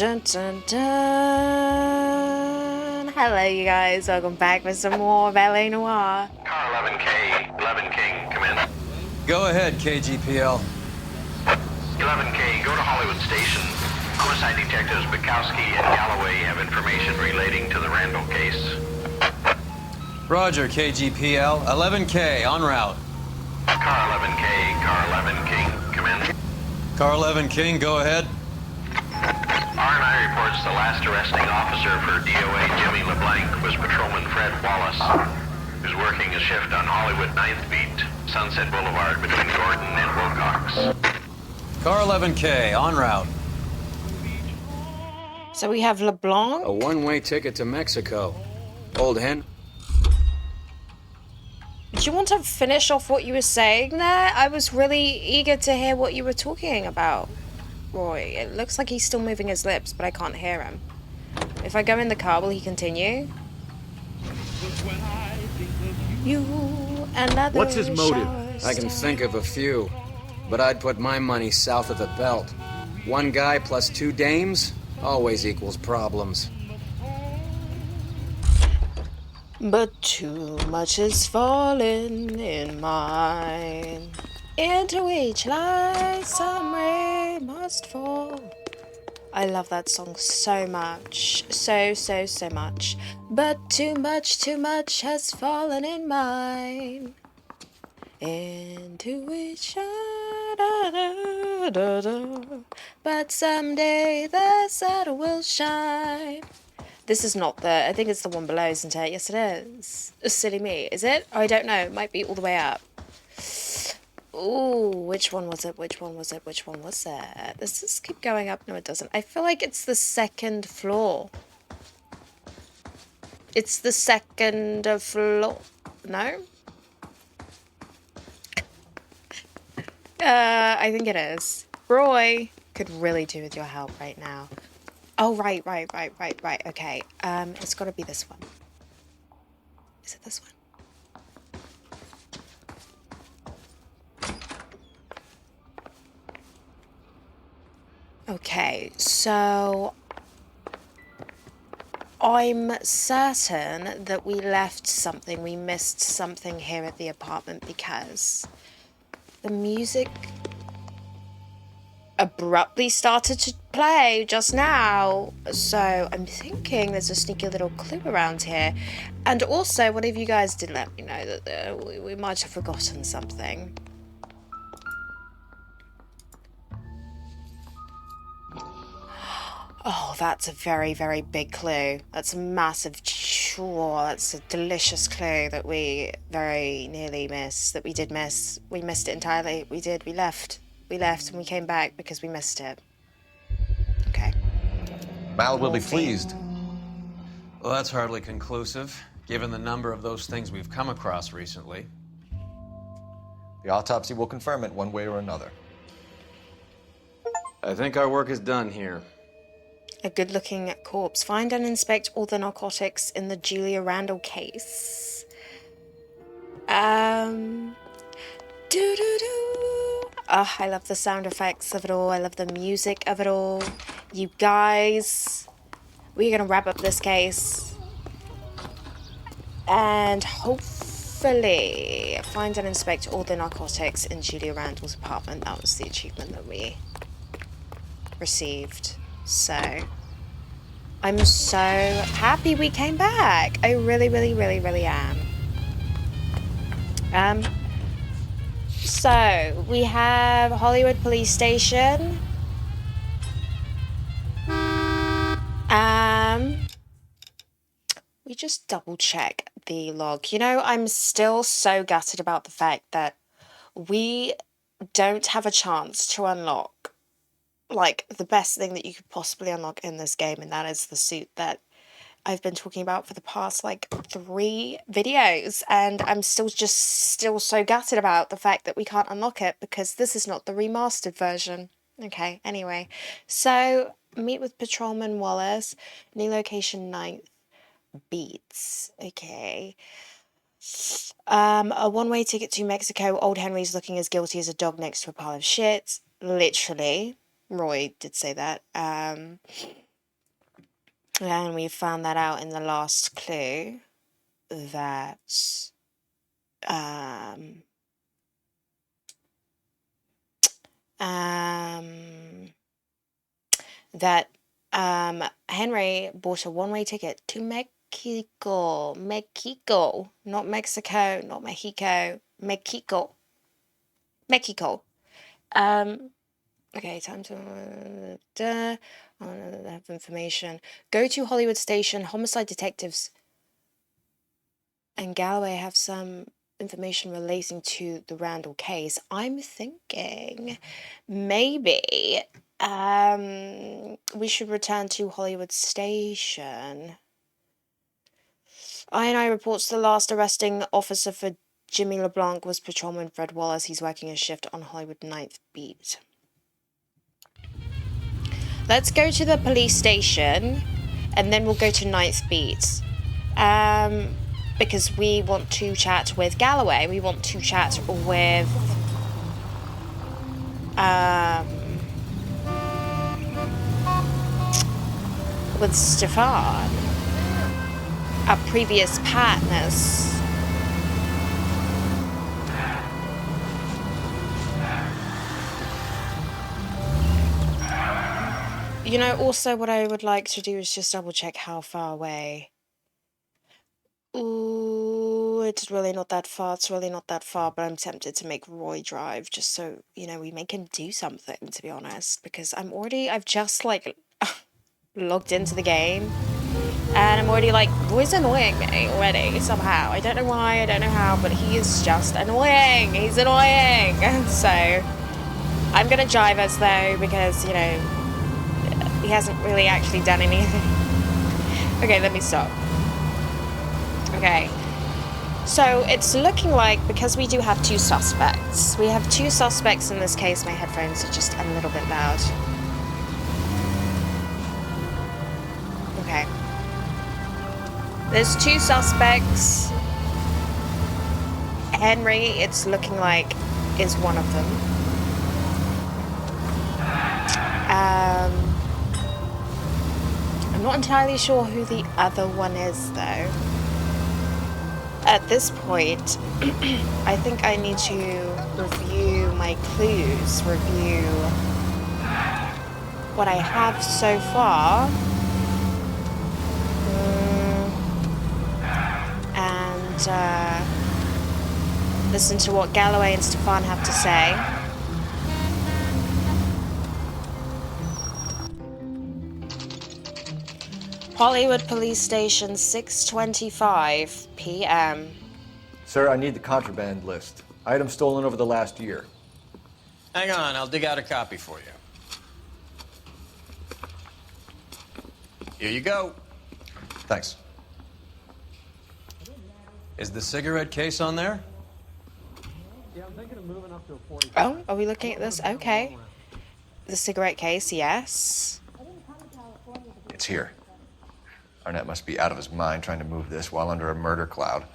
dun, dun, dun. Hello, you guys. Welcome back for some more of LA Noire. Car 11K, 11 King, come in. Go ahead, KGPL. 11K, go to Hollywood Station. Homicide detectives Bukowski and Galloway have information relating to the Randall case. Roger, KGPL. 11K, en route. Car 11K, Car 11 King, come in. Car 11 King, go ahead. R&I reports the last arresting officer for DOA Jimmy LeBlanc was Patrolman Fred Wallace, who's working a shift on Hollywood 9th Beat, Sunset Boulevard between Gordon and Wilcox. Car 11K, en route. So we have LeBlanc. A one-way ticket to Mexico. Old hen? Do you want to finish off what you were saying there? I was really eager to hear what you were talking about, Roy. It looks like he's still moving his lips, but I can't hear him. If I go in the car, will he continue? You another. What's his motive? I can think of a few, but I'd put my money south of the belt. One guy plus two dames always equals problems. But too much has fallen in mine. Into each light some ray must fall. I love that song so much. So much. But too much has fallen in mine. Into each but someday the sun will shine. This is not the, I think it's the one below, isn't it? Yes, it is. Silly me. Is it? Oh, I don't know. It might be all the way up. Ooh, which one was it? Which one was it? Which one was it? Does this keep going up? No, it doesn't. I feel like it's the second floor. It's the second floor. No? I think it is. Roy could really do with your help right now. Oh, right. Okay. It's got to be this one. Is it this one? Okay, so I'm certain that we left something, we missed something here at the apartment because the music abruptly started to play just now. So I'm thinking there's a sneaky little clue around here. And also, one of you guys did let me know that we might have forgotten something. Oh, that's a very big clue. That's a massive, that's a delicious clue that we very nearly missed, that we did miss. We missed it entirely. We did, we left and we came back because we missed it. Okay. Mal will be pleased. Well, that's hardly conclusive, given the number of those things we've come across recently. The autopsy will confirm it one way or another. I think our work is done here. A good-looking corpse. Find and inspect all the narcotics in the Julia Randall case. I love the sound effects of it all. I love the music of it all. You guys, we're gonna wrap up this case. And hopefully find and inspect all the narcotics in Julia Randall's apartment. That was the achievement that we received. So I'm so happy we came back. I really am. So we have Hollywood Police Station. We just double check the log. You know, I'm still so gutted about the fact that we don't have a chance to unlock like the best thing that you could possibly unlock in this game, and that is the suit that I've been talking about for the past like 3 videos, and I'm still so gutted about the fact that we can't unlock it because this is not the remastered version. Okay, anyway, so meet with Patrolman Wallace, new location 9th Beats. Okay. A one-way ticket to Mexico. Old Henry's looking as guilty as a dog next to a pile of shit. Literally. Roy did say that. And we found that out in the last clue that um that Henry bought a one-way ticket to Mexico, not Mexico, not Mexico, Mexico. Okay, time to have information. Go to Hollywood Station. Homicide detectives and Galloway have some information relating to the Randall case. I'm thinking maybe we should return to Hollywood Station. I reports the last arresting officer for Jimmy LeBlanc was patrolman Fred Wallace. He's working a shift on Hollywood 9th Beat. Let's go to the police station and then we'll go to 9th Beat. Because we want to chat with Galloway. We want to chat with Stefan, our previous partners. You know, also what I would like to do is just double check how far away. Ooh, it's really not that far. It's really not that far, but I'm tempted to make Roy drive just so, you know, we make him do something, to be honest. Because I've just, like, logged into the game. And I'm already like, Roy's annoying me already, somehow. I don't know why, I don't know how, but he is just annoying. He's annoying. So, I'm gonna drive us, though, because, you know, he hasn't really actually done anything. Okay, let me stop. Okay, so it's looking like, because we do have two suspects, we have two suspects in this case. My headphones are just a little bit loud. Okay. There's two suspects. Henry, it's looking like, is one of them. I'm not entirely sure who the other one is, though. At this point, I think I need to review my clues, review what I have so far, and listen to what Galloway and Stefan have to say. Hollywood Police Station, 6:25 p.m. Sir, I need the contraband list. Items stolen over the last year. Hang on, I'll dig out a copy for you. Here you go. Thanks. Is the cigarette case on there? Yeah, I'm thinking of moving up to a 40. Oh, are we looking at this? Okay. The cigarette case, yes. It's here. Arnett must be out of his mind trying to move this while under a murder cloud.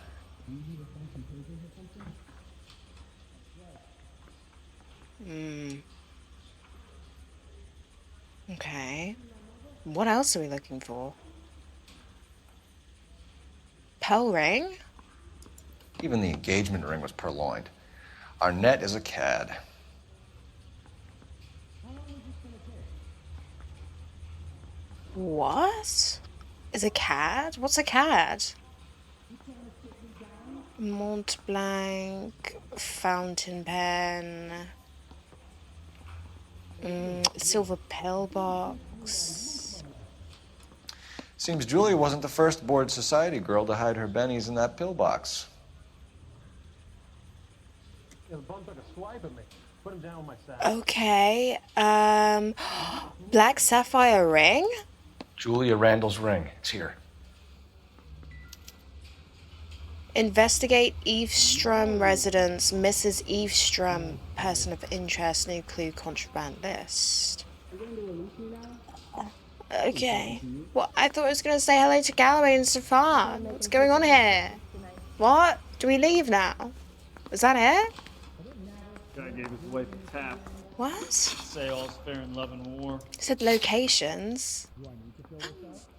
Okay. What else are we looking for? Pearl ring? Even the engagement ring was purloined. Arnett is a cad. What? Is a cad? What's a cad? Mont Blanc, fountain pen, silver pillbox. Seems Julia wasn't the first bored society girl to hide her bennies in that pillbox. Yeah, the bum took a swipe at me. Put him down with my sack. Okay, black sapphire ring? Julia Randall's ring. It's here. Investigate Eavestrom residence, Mrs. Eavestrom, person of interest, no clue, contraband list. Okay. Well, I thought I was going to say hello to Galloway and Stefan. What's going on here? What? Do we leave now? Is that it? Guy gave his wife a tap. What? Say all's fair in love and war. It said locations.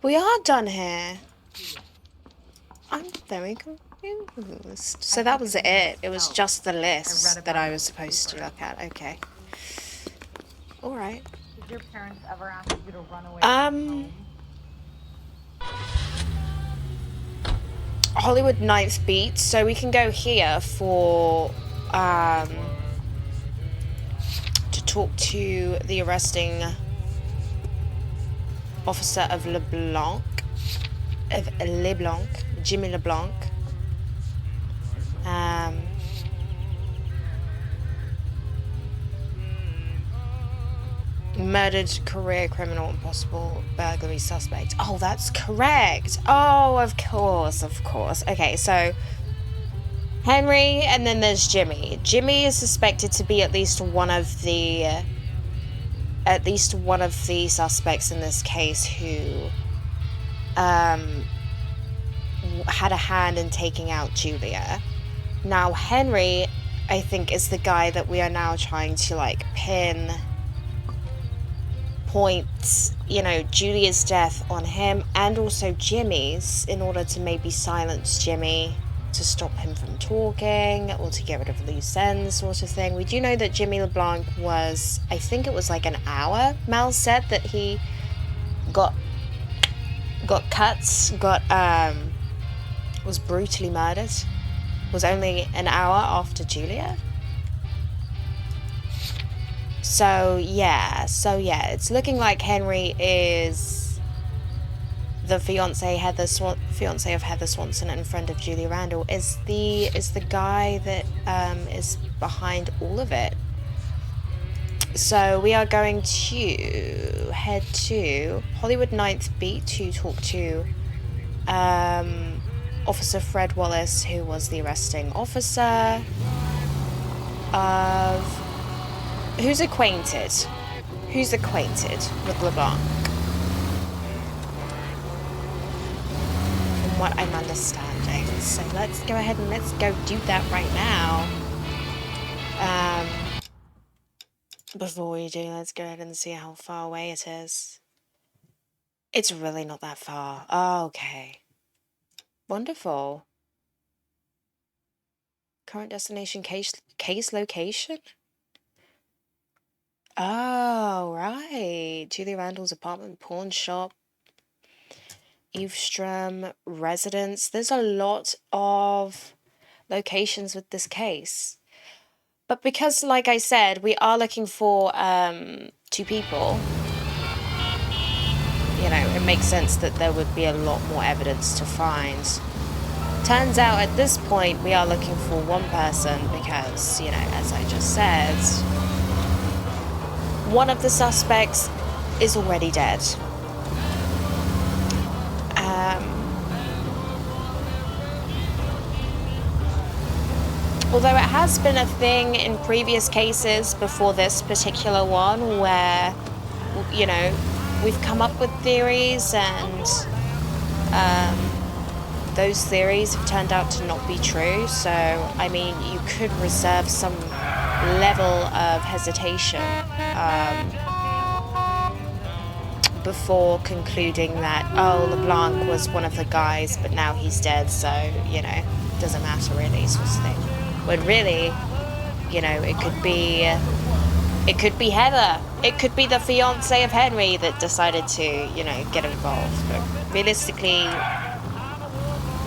We are done here. I'm very confused. So that was it. It was just the list that I was supposed to look at. Okay. Alright. Did your parents ever ask you to run away from home? Hollywood 9th beat, so we can go here for to talk to the arresting officer of Jimmy LeBlanc. Murdered career criminal and possible burglary suspect. Oh, that's correct. Oh, of course. Okay, so Henry, and then there's Jimmy. Jimmy is suspected to be at least one of the suspects in this case who had a hand in taking out Julia. Now, Henry, I think, is the guy that we are now trying to, like, point, you know, Julia's death on him, and also Jimmy's, in order to maybe silence Jimmy, to stop him from talking, or to get rid of loose ends, sort of thing. We do know that Jimmy LeBlanc was, I think it was like an hour, Mal said, that he got cuts, was brutally murdered. Was only an hour after Julia. So yeah, it's looking like Henry is the fiance of Heather Swanson and friend of Julia Randall, is the guy that is behind all of it. So we are going to head to Hollywood 9th Beat to talk to Officer Fred Wallace, who was the arresting officer of... Who's acquainted with LeBlanc? From what I'm understanding. So let's go ahead and let's go do that right now. Before we do, let's go ahead and see how far away it is. It's really not that far. Oh, okay. Wonderful. Current destination, case location? Oh, right. Julia Randall's apartment, pawn shop, Evestrom residence. There's a lot of locations with this case. But because, like I said, we are looking for 2 people, you know, it makes sense that there would be a lot more evidence to find. Turns out at this point we are looking for 1 person because, you know, as I just said, one of the suspects is already dead. Although it has been a thing in previous cases before this particular one where, you know, we've come up with theories and those theories have turned out to not be true. So, I mean, you could reserve some level of hesitation before concluding that, oh, LeBlanc was one of the guys, but now he's dead, so, you know, doesn't matter really, sort of thing. When really, you know, it could be Heather. It could be the fiance of Henry that decided to, you know, get involved. But realistically,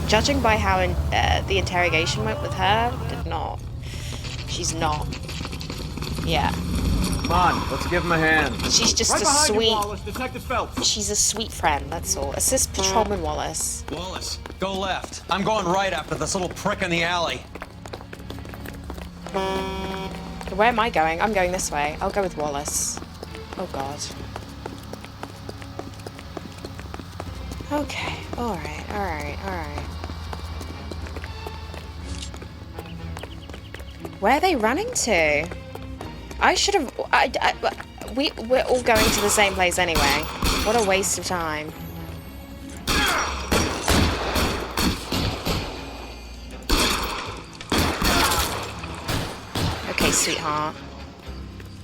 judging by how the interrogation went with her, did not. She's not. Yeah. Come on, let's give him a hand. She's just Right a behind sweet... you, Wallace. Detective Phelps. She's a sweet friend, that's all. Assist Patrolman Wallace. Wallace, go left. I'm going right after this little prick in the alley. Where am I going? I'm going this way. I'll go with Wallace. Oh, God. Okay. Alright. Where are they running to? I should have... We're all going to the same place anyway. What a waste of time. Okay, sweetheart.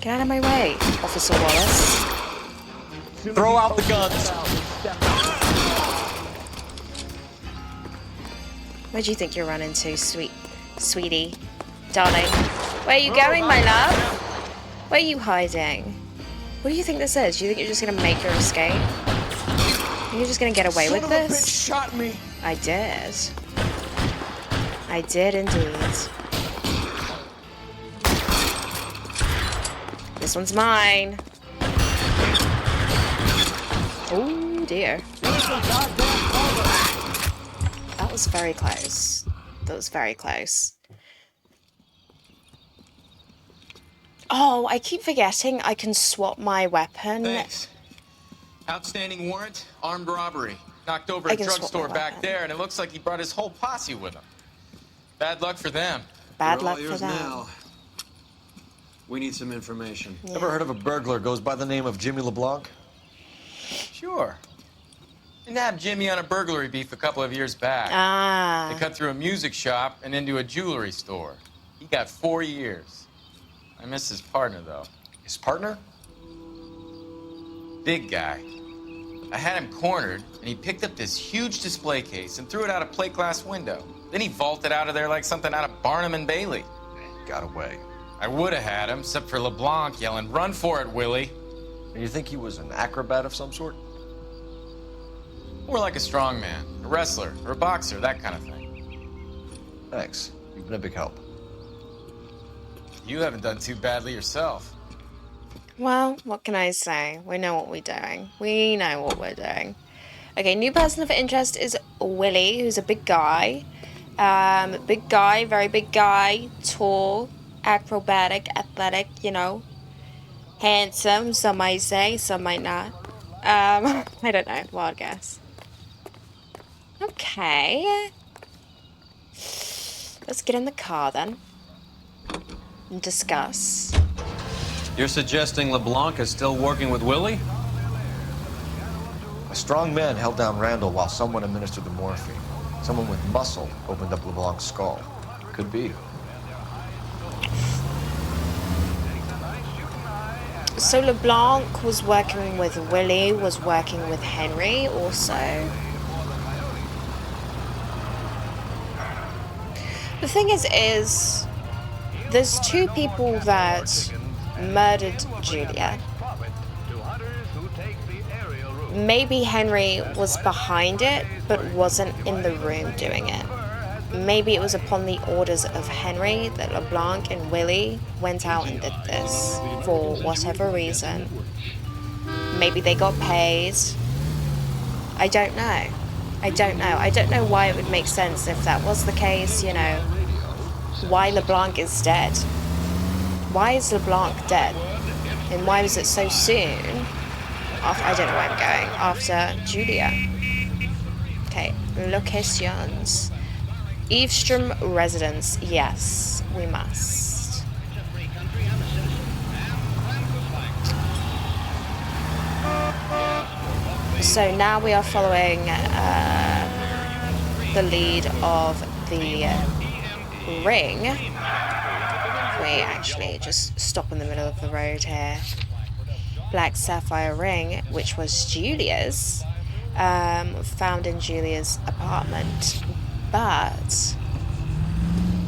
Get out of my way, Officer Wallace. Throw out the guns. Where do you think you're running to, sweetie? Darling? Where are you going, my love? Where are you hiding? What do you think this is? Do you think you're just gonna make your escape? You're just gonna get away with this? Bitch shot me. I did. I did indeed. This one's mine. Oh dear. That was very close. That was very close. Oh, I keep forgetting I can swap my weapon. Thanks. Outstanding warrant, armed robbery. Knocked over I a can swap drugstore my back weapon. there, and it looks like he brought his whole posse with him. Bad luck for them. Bad We're all luck for yours them. now. We need some information. Yeah. Ever heard of a burglar goes by the name of Jimmy LeBlanc? Sure. I nabbed Jimmy on a burglary beef a couple of years back. They Ah. cut through a music shop and into a jewelry store. He got 4 years. I miss his partner, though. His partner? Big guy. I had him cornered, and he picked up this huge display case and threw it out a plate glass window. Then he vaulted out of there like something out of Barnum and Bailey. Got away. I would have had him, except for LeBlanc yelling, "Run for it, Willie!" And you think he was an acrobat of some sort? More like a strongman, a wrestler, or a boxer, that kind of thing. Thanks. You've been a big help. You haven't done too badly yourself. Well, what can I say? We know what we're doing. We know what we're doing. Okay, new person of interest is Willie, who's a big guy. Big guy, very big guy, tall, acrobatic, athletic, you know. Handsome, some might say, some might not. I don't know, wild guess. Okay. Let's get in the car then. And discuss. You're suggesting LeBlanc is still working with Willie? A strong man held down Randall while someone administered the morphine. Someone with muscle opened up LeBlanc's skull. Could be. So LeBlanc was working with Willie, was working with Henry also. The thing is there's two people that murdered Julia. Maybe Henry was behind it, but wasn't in the room doing it. Maybe it was upon the orders of Henry that LeBlanc and Willie went out and did this for whatever reason. Maybe they got paid. I don't know. I don't know why it would make sense if that was the case, you know. Why LeBlanc is dead. Why is LeBlanc dead? And why was it so soon? I don't know where I'm going. After Julia. Okay, locations. Eavesdrom residence. Yes, we must. So now we are following the lead of the ring. We actually just stop in the middle of the road here. Black sapphire ring, which was Julia's, found in Julia's apartment, but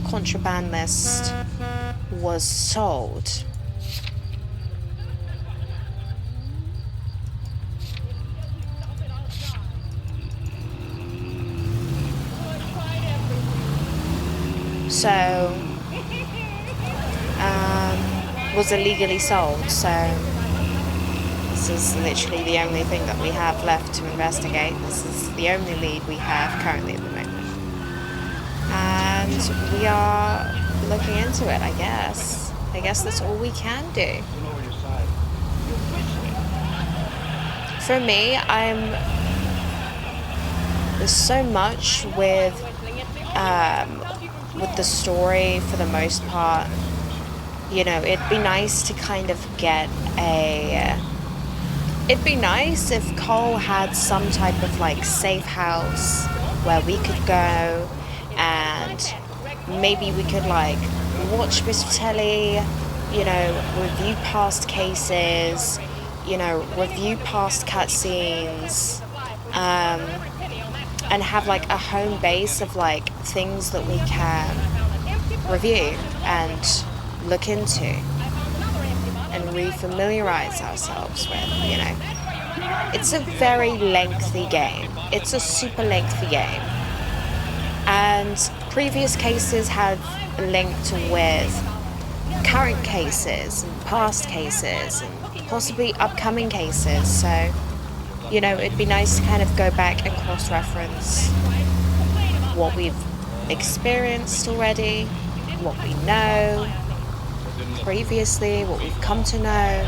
contraband list was sold. So was illegally sold, so this is literally the only thing that we have left to investigate. This is the only lead we have currently at the moment. And we are looking into it, I guess. I guess that's all we can do. For me, there's so much with the story for the most part. You know, it'd be nice to kind of get it'd be nice if Cole had some type of like safe house where we could go and maybe we could like watch bits of telly, you know, review past cases, you know, review past cutscenes, and have like a home base of like things that we can review and look into and refamiliarize ourselves with, you know. It's a very lengthy game. It's a super lengthy game. And previous cases have linked with current cases and past cases and possibly upcoming cases. So, you know, it'd be nice to kind of go back and cross-reference what we've experienced already, what we know previously, what we've come to know,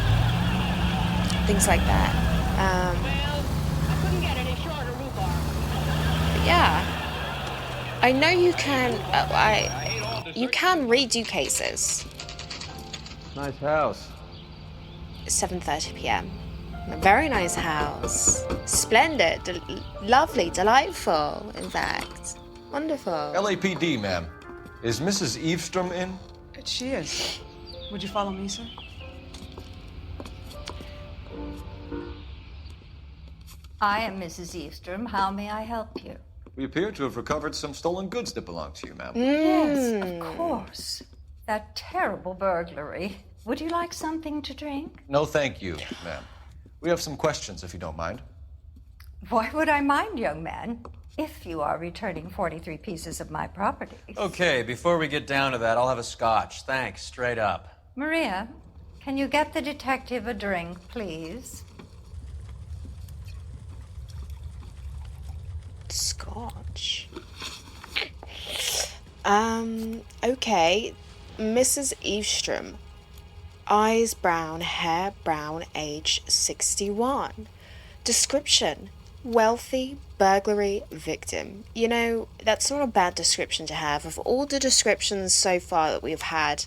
things like that. But yeah, I know you can. You can redo cases. Nice house. 7:30 p.m. A very nice house. Splendid, lovely, delightful. In fact, wonderful. LAPD, ma'am. Is Mrs. Eavestrom in? She is. Would you follow me, sir? I am Mrs. Eavestrom. How may I help you? We appear to have recovered some stolen goods that belong to you, ma'am. Yes, of course. That terrible burglary. Would you like something to drink? No, thank you, ma'am. We have some questions, if you don't mind. Why would I mind, young man, if you are returning 43 pieces of my property? Okay, before we get down to that, I'll have a scotch. Thanks, straight up. Maria, can you get the detective a drink, please? Scotch. Okay. Mrs. Eavestrom. Eyes brown, hair brown, age 61. Description: wealthy, burglary victim. You know, that's not a bad description to have. Of all the descriptions so far that we've had,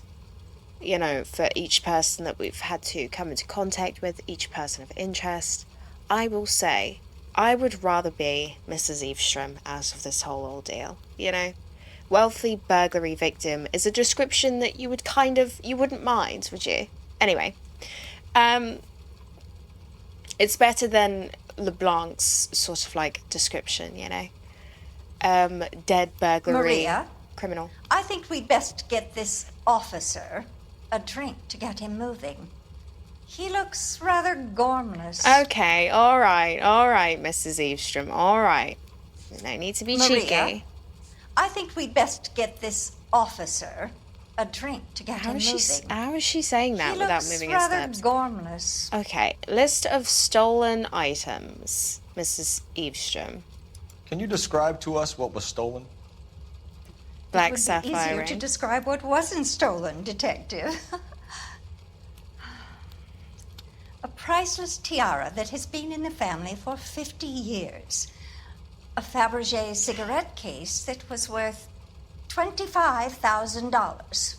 you know, for each person that we've had to come into contact with, each person of interest, I will say I would rather be Mrs. Eavestrom out of this whole ordeal, you know? Wealthy burglary victim is a description that you would you wouldn't mind, would you? Anyway, it's better than LeBlanc's sort of like description, you know? Dead burglary Maria, criminal. I think we'd best get this officer a drink to get him moving. He looks rather gormless. Okay, all right, Mrs. Eavestrom, all right. No need to be Maria, cheeky. I think we'd best get this officer a drink to get him moving. How is she saying that without moving her steps? He looks rather gormless. Okay, list of stolen items, Mrs. Eavestrom. Can you describe to us what was stolen? Black It would sapphire be easier ring. to describe what wasn't stolen, Detective. A priceless tiara that has been in the family for 50 years. A Fabergé cigarette case that was worth $25,000.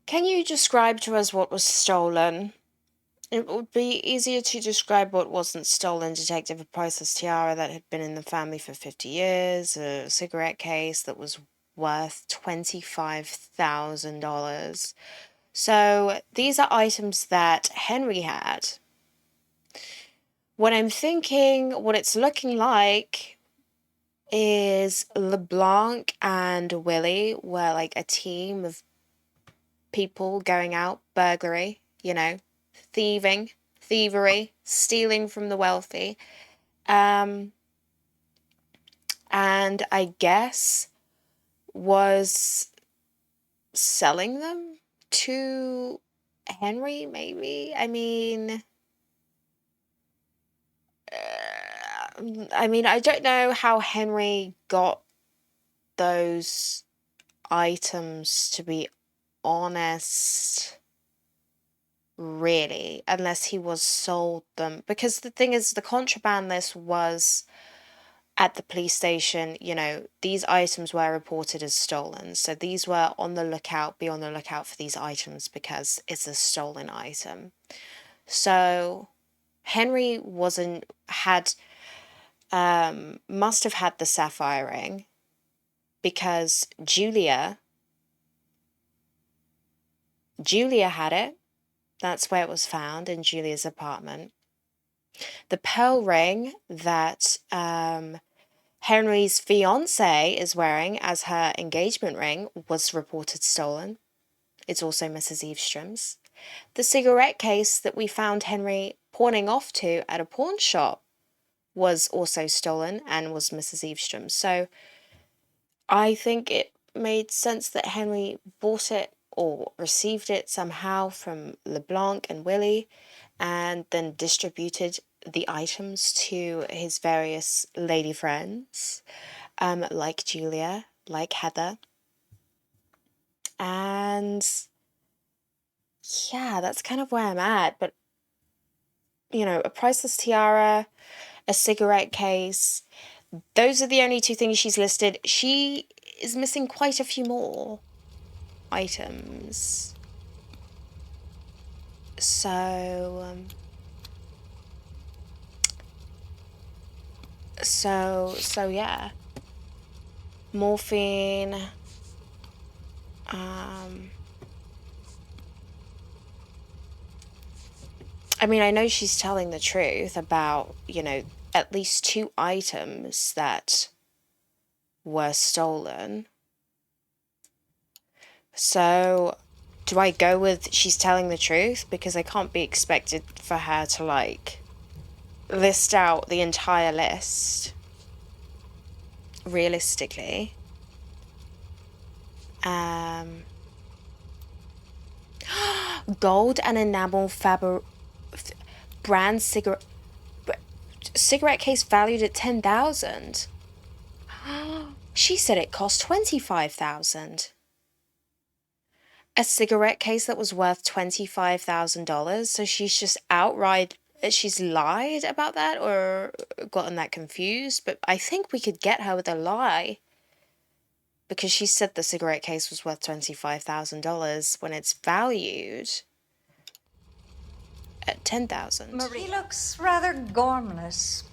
Can you describe to us what was stolen? It would be easier to describe what wasn't stolen, Detective. A priceless tiara that had been in the family for 50 years, a cigarette case that was worth $25,000. So these are items that Henry had. What I'm thinking, what it's looking like, is LeBlanc and Willie were like a team of people going out, burglary, you know, thievery, stealing from the wealthy. And I guess was selling them to Henry, maybe? I mean, I don't know how Henry got those items, to be honest, really, unless he was sold them. Because the thing is, the contraband list was at the police station, you know, these items were reported as stolen. So these were be on the lookout for these items because it's a stolen item. So Henry must have had the sapphire ring. because Julia had it. That's where it was found, in Julia's apartment. The pearl ring that Henry's fiance is wearing as her engagement ring was reported stolen. It's also Mrs. Evestrom's. The cigarette case that we found Henry pawning off to at a pawn shop was also stolen and was Mrs. Evestrom's. So I think it made sense that Henry bought it or received it somehow from LeBlanc and Willie, and then distributed the items to his various lady friends, like Julia, like Heather. And yeah, that's kind of where I'm at. But, you know, a priceless tiara, a cigarette case, those are the only two things she's listed. She is missing quite a few more items. So yeah. Morphine. I mean, I know she's telling the truth about, you know, at least 2 items that were stolen. So, do I go with she's telling the truth? Because I can't be expected for her to, like, list out the entire list. Realistically. Gold and enamel brand cigarette case valued at $10,000. She said it cost $25,000. A cigarette case that was worth $25,000. So she's just she's lied about that or gotten that confused. But I think we could get her with a lie, because she said the cigarette case was worth $25,000 when it's valued at $10,000. Marie looks rather gormless.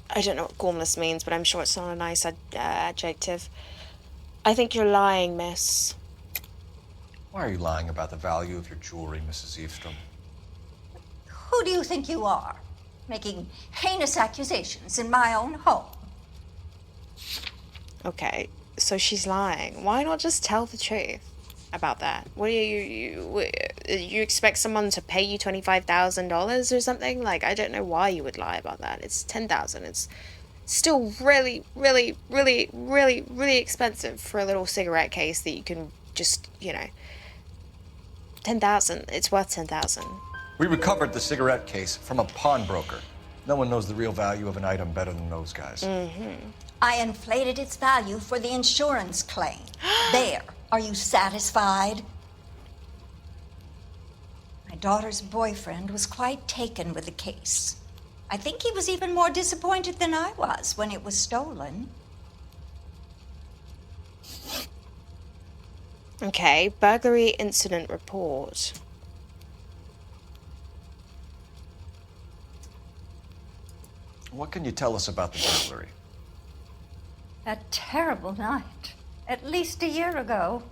I don't know what gormless means, but I'm sure it's not a nice adjective. I think you're lying, miss. Why are you lying about the value of your jewelry, Mrs. Eavestrom? Who do you think you are, making heinous accusations in my own home? Okay, so she's lying. Why not just tell the truth about that? What do you expect someone to pay you $25,000 or something? Like, I don't know why you would lie about that. It's $10,000. It's still really, really, really, really, really expensive for a little cigarette case that you can just, you know, $10,000. It's worth $10,000. We recovered the cigarette case from a pawnbroker. No one knows the real value of an item better than those guys. Mm-hmm. I inflated its value for the insurance claim. There. Are you satisfied? My daughter's boyfriend was quite taken with the case. I think he was even more disappointed than I was when it was stolen. Okay, burglary incident report. What can you tell us about the burglary? A terrible night. At least a year ago.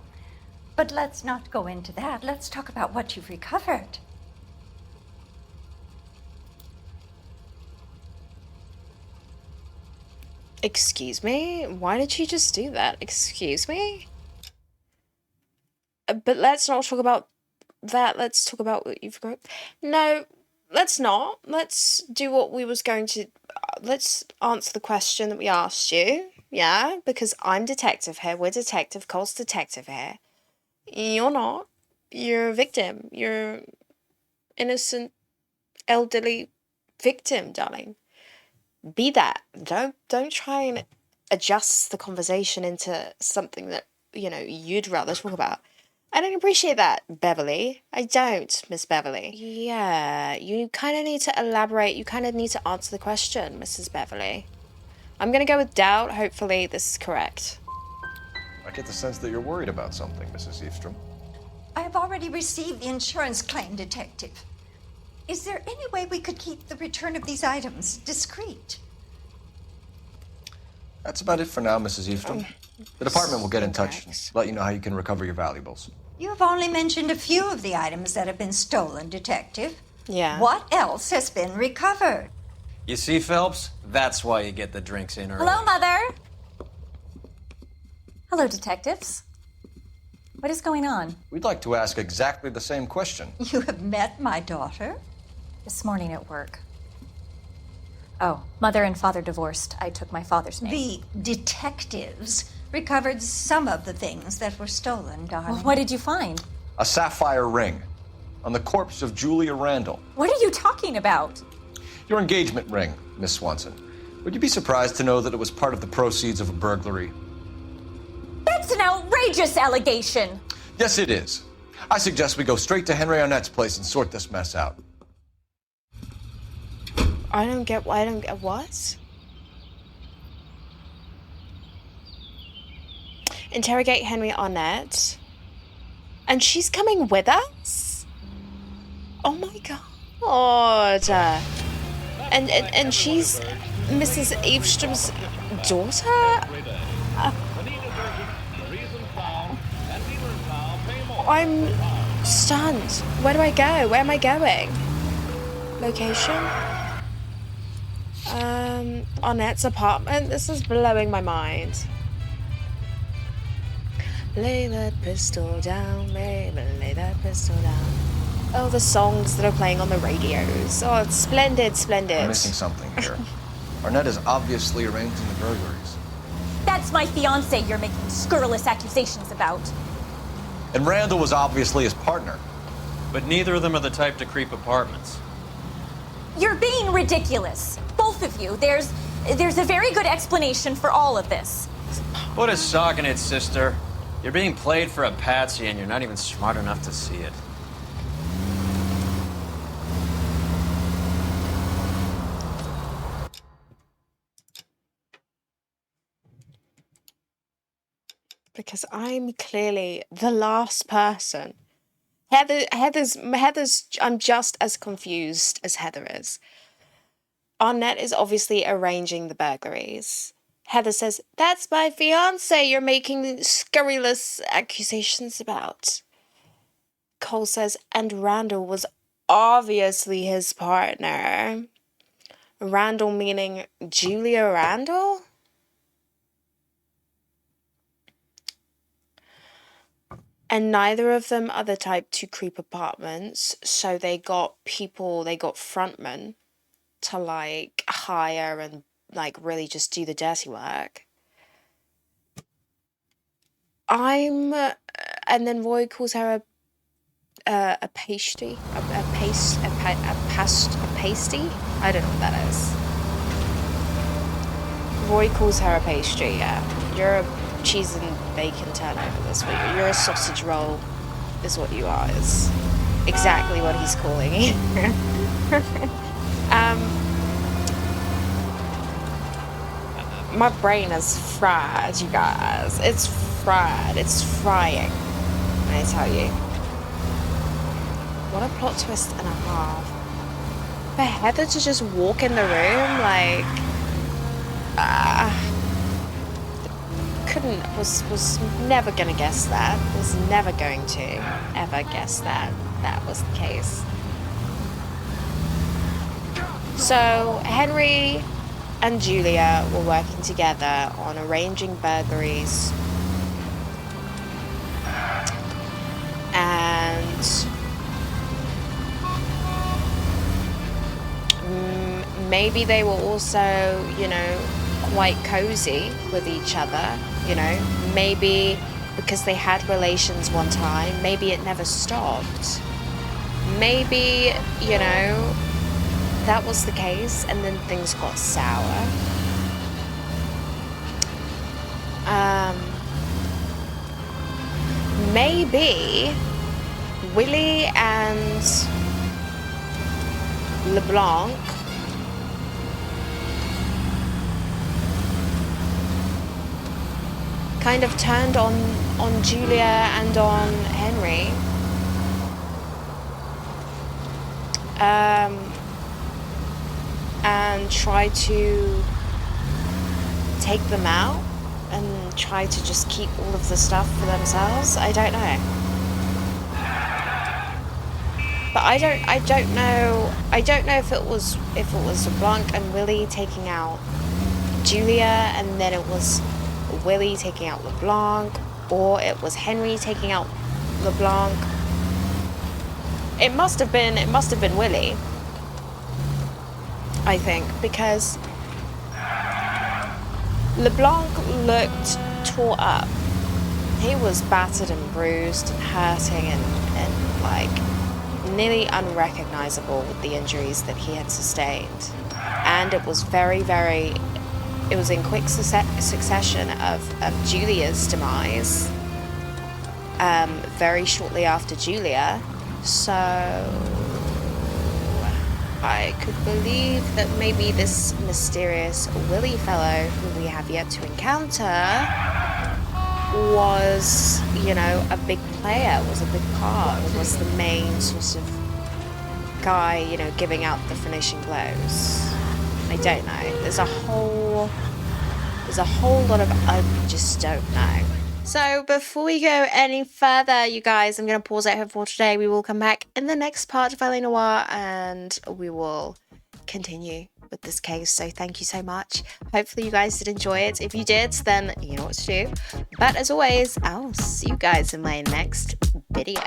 But let's not go into that. Let's talk about what you've recovered. Excuse me? Why did you just do that? Excuse me? But let's not talk about that. Let's talk about what you've got. No, let's not. Let's do what we was going to... let's answer the question that we asked you. Yeah? Because I'm detective here. We're detective. Cole's detective here. You're not. You're a victim. You're innocent, elderly victim, darling. Be that. Don't try and adjust the conversation into something that, you know, you'd rather talk about. I don't appreciate that, Beverly. I don't, Miss Beverly. Yeah, you kind of need to elaborate. You kind of need to answer the question, Mrs. Beverly. I'm going to go with doubt. Hopefully this is correct. I get the sense that you're worried about something, Mrs. Eavestrom. I have already received the insurance claim, Detective. Is there any way we could keep the return of these items discreet? That's about it for now, Mrs. Eavestrom. The department will get in touch and let you know how you can recover your valuables. You have only mentioned a few of the items that have been stolen, Detective. Yeah. What else has been recovered? You see, Phelps? That's why you get the drinks in early. Hello, Mother. Hello, detectives. What is going on? We'd like to ask exactly the same question. You have met my daughter? This morning at work. Oh, mother and father divorced. I took my father's name. The detectives recovered some of the things that were stolen, darling. Well, what did you find? A sapphire ring on the corpse of Julia Randall. What are you talking about? Your engagement ring, Miss Swanson. Would you be surprised to know that it was part of the proceeds of a burglary? That's an outrageous allegation! Yes, it is. I suggest we go straight to Henry Arnett's place and sort this mess out. I don't get what? Interrogate Henry Arnett. And she's coming with us? Oh my god. And she's Mrs. Evestrom's daughter? I'm stunned. Where do I go? Where am I going? Location? Arnett's apartment? This is blowing my mind. Lay that pistol down, baby, lay that pistol down. Oh, the songs that are playing on the radios. Oh, it's splendid, splendid. I'm missing something here. Arnett is obviously arranging the burglaries. That's my fiance you're making scurrilous accusations about. And Randall was obviously his partner. But neither of them are the type to creep apartments. You're being ridiculous. Both of you. There's a very good explanation for all of this. Put a sock in it, sister. You're being played for a patsy and you're not even smart enough to see it. Because I'm clearly the last person. Heather's, I'm just as confused as Heather is. Arnett is obviously arranging the burglaries. Heather says, that's my fiance you're making scurrilous accusations about. Cole says, and Randall was obviously his partner. Randall meaning Julia Randall? And neither of them are the type to creep apartments, so they got frontmen to like hire and like really just do the dirty work. And then Roy calls her a pasty, a pasty. I don't know what that is. Roy calls her a pastry. Yeah, you're a cheese and bacon turnover this week. You're a sausage roll, is what you are. Is exactly what he's calling you. My brain is fried, you guys. It's fried. It's frying. I tell you. What a plot twist and a half. For Heather to just walk in the room, like, was never gonna guess that. Was never going to ever guess that was the case. So Henry and Julia were working together on arranging burglaries, and maybe they were also, you know, quite cozy with each other, you know, maybe because they had relations one time, maybe it never stopped. Maybe, you know, that was the case and then things got sour. Maybe Willie and LeBlanc kind of turned on Julia and on Henry. And tried to take them out and try to just keep all of the stuff for themselves. I don't know. But I don't know if it was LeBlanc and Willie taking out Julia, and then it was Willie taking out LeBlanc, or it was Henry taking out LeBlanc. It must have been Willie, I think, because LeBlanc looked tore up. He was battered and bruised and hurting and like nearly unrecognizable with the injuries that he had sustained. And it was it was in quick succession of Julia's demise, very shortly after Julia. So I could believe that maybe this mysterious Willie fellow who we have yet to encounter was, you know, a big player, was a big part, was the main sort of guy, you know, giving out the finishing blows. I don't know. There's a whole lot of I just don't know. So before we go any further, you guys, I'm going to pause it here for today. We will come back in the next part of LA Noire and we will continue with this case. So thank you so much. Hopefully you guys did enjoy it. If you did, then you know what to do. But as always, I'll see you guys in my next video.